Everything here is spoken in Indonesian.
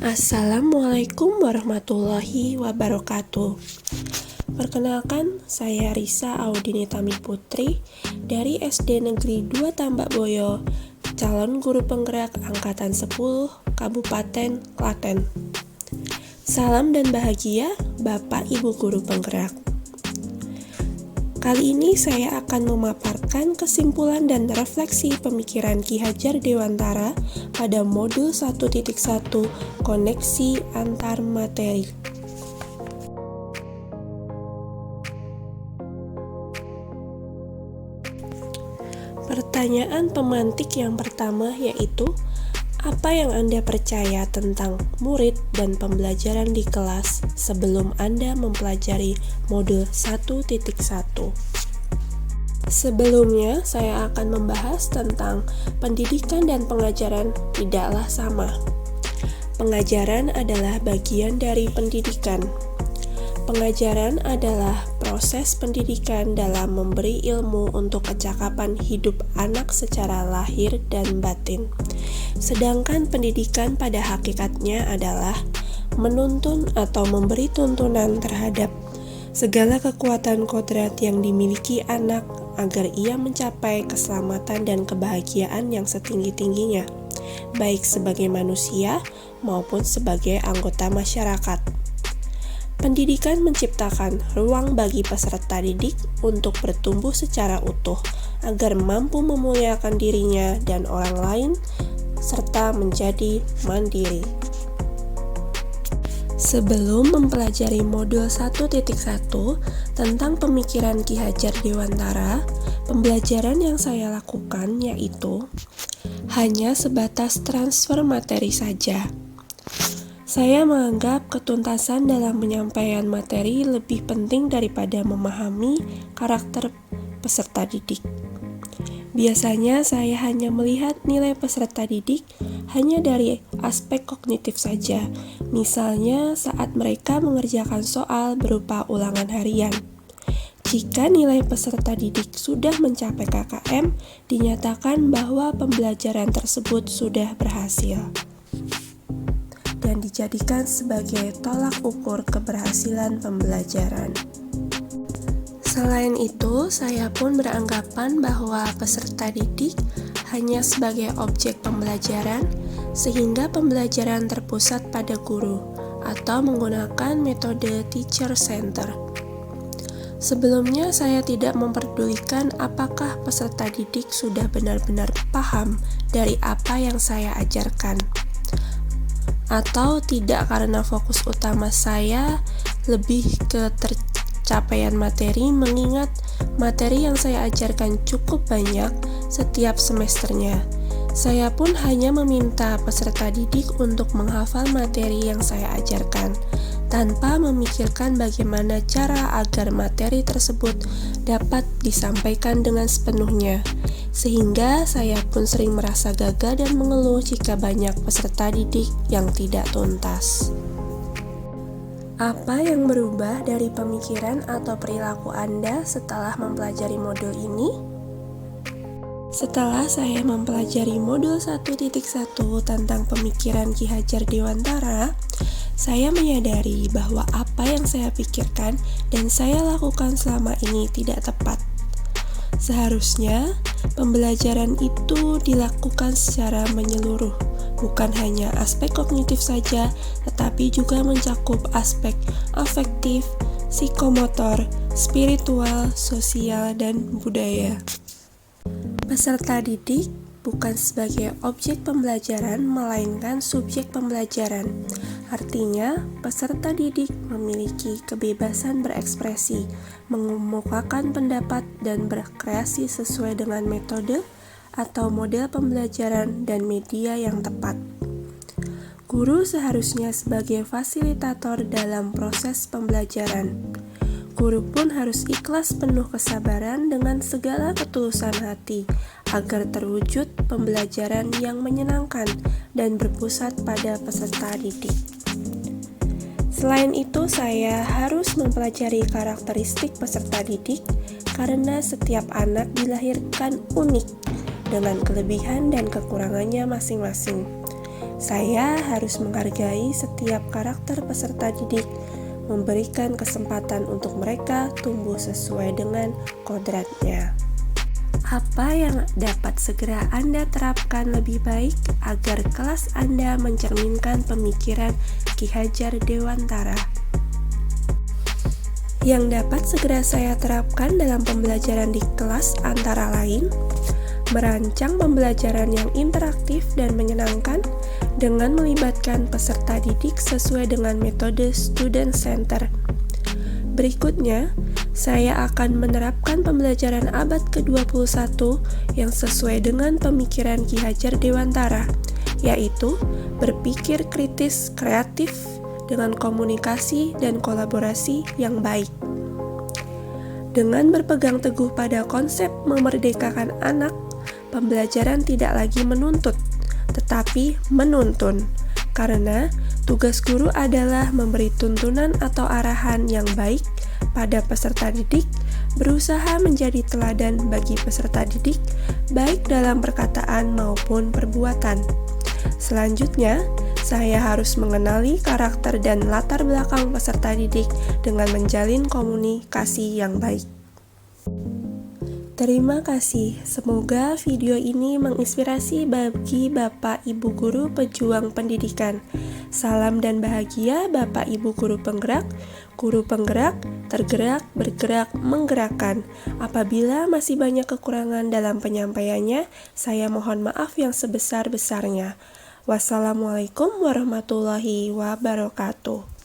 Assalamualaikum warahmatullahi wabarakatuh. Perkenalkan, saya Risa Audini Tami Putri dari SD Negeri 2 Tambak Boyo, calon guru penggerak Angkatan 10 Kabupaten Klaten. Salam dan bahagia Bapak Ibu Guru Penggerak. Kali ini saya akan memaparkan kesimpulan dan refleksi pemikiran Ki Hajar Dewantara pada modul 1.1 koneksi antar materi. Pertanyaan pemantik yang pertama yaitu, apa yang Anda percaya tentang murid dan pembelajaran di kelas sebelum Anda mempelajari modul 1.1? Sebelumnya, saya akan membahas tentang pendidikan dan pengajaran tidaklah sama. Pengajaran adalah bagian dari pendidikan. Pengajaran adalah proses pendidikan dalam memberi ilmu untuk kecakapan hidup anak secara lahir dan batin. Sedangkan pendidikan pada hakikatnya adalah menuntun atau memberi tuntunan terhadap segala kekuatan kodrat yang dimiliki anak agar ia mencapai keselamatan dan kebahagiaan yang setinggi-tingginya, baik sebagai manusia maupun sebagai anggota masyarakat. Pendidikan menciptakan ruang bagi peserta didik untuk bertumbuh secara utuh, agar mampu memuliakan dirinya dan orang lain, serta menjadi mandiri. Sebelum mempelajari modul 1.1 tentang pemikiran Ki Hajar Dewantara, pembelajaran yang saya lakukan yaitu hanya sebatas transfer materi saja. Saya menganggap ketuntasan dalam penyampaian materi lebih penting daripada memahami karakter peserta didik. Biasanya saya hanya melihat nilai peserta didik hanya dari aspek kognitif saja, misalnya saat mereka mengerjakan soal berupa ulangan harian. Jika nilai peserta didik sudah mencapai KKM, dinyatakan bahwa pembelajaran tersebut sudah berhasil dan dijadikan sebagai tolak ukur keberhasilan pembelajaran. Selain itu, saya pun beranggapan bahwa peserta didik hanya sebagai objek pembelajaran, sehingga pembelajaran terpusat pada guru atau menggunakan metode teacher center. Sebelumnya, saya tidak memperdulikan apakah peserta didik sudah benar-benar paham dari apa yang saya ajarkan atau tidak, karena fokus utama saya lebih ke tercapaian materi, mengingat materi yang saya ajarkan cukup banyak setiap semesternya. Saya pun hanya meminta peserta didik untuk menghafal materi yang saya ajarkan, tanpa memikirkan bagaimana cara agar materi tersebut dapat disampaikan dengan sepenuhnya. Sehingga saya pun sering merasa gagal dan mengeluh jika banyak peserta didik yang tidak tuntas. Apa yang berubah dari pemikiran atau perilaku Anda setelah mempelajari modul ini? Setelah saya mempelajari modul 1.1 tentang pemikiran Ki Hajar Dewantara, saya menyadari bahwa apa yang saya pikirkan dan saya lakukan selama ini tidak tepat. Seharusnya, pembelajaran itu dilakukan secara menyeluruh, bukan hanya aspek kognitif saja, tetapi juga mencakup aspek afektif, psikomotor, spiritual, sosial, dan budaya. Peserta didik bukan sebagai objek pembelajaran, melainkan subjek pembelajaran. Artinya, peserta didik memiliki kebebasan berekspresi, mengemukakan pendapat, dan berkreasi sesuai dengan metode atau model pembelajaran dan media yang tepat. Guru seharusnya sebagai fasilitator dalam proses pembelajaran. Guru pun harus ikhlas penuh kesabaran dengan segala ketulusan hati, agar terwujud pembelajaran yang menyenangkan dan berpusat pada peserta didik. Selain itu, saya harus mempelajari karakteristik peserta didik karena setiap anak dilahirkan unik dengan kelebihan dan kekurangannya masing-masing. Saya harus menghargai setiap karakter peserta didik, memberikan kesempatan untuk mereka tumbuh sesuai dengan kodratnya. Apa yang dapat segera Anda terapkan lebih baik agar kelas Anda mencerminkan pemikiran Ki Hajar Dewantara? Yang dapat segera saya terapkan dalam pembelajaran di kelas antara lain, merancang pembelajaran yang interaktif dan menyenangkan dengan melibatkan peserta didik sesuai dengan metode student center. Berikutnya, saya akan menerapkan pembelajaran abad ke-21 yang sesuai dengan pemikiran Ki Hajar Dewantara, yaitu berpikir kritis, kreatif, dengan komunikasi dan kolaborasi yang baik. Dengan berpegang teguh pada konsep memerdekakan anak, pembelajaran tidak lagi menuntut, tetapi menuntun, karena tugas guru adalah memberi tuntunan atau arahan yang baik pada peserta didik, berusaha menjadi teladan bagi peserta didik, baik dalam perkataan maupun perbuatan. Selanjutnya, saya harus mengenali karakter dan latar belakang peserta didik dengan menjalin komunikasi yang baik. Terima kasih, semoga video ini menginspirasi bagi Bapak Ibu Guru pejuang pendidikan. Salam dan bahagia Bapak Ibu Guru penggerak, tergerak, bergerak, menggerakkan. Apabila masih banyak kekurangan dalam penyampaiannya, saya mohon maaf yang sebesar-besarnya. Wassalamualaikum warahmatullahi wabarakatuh.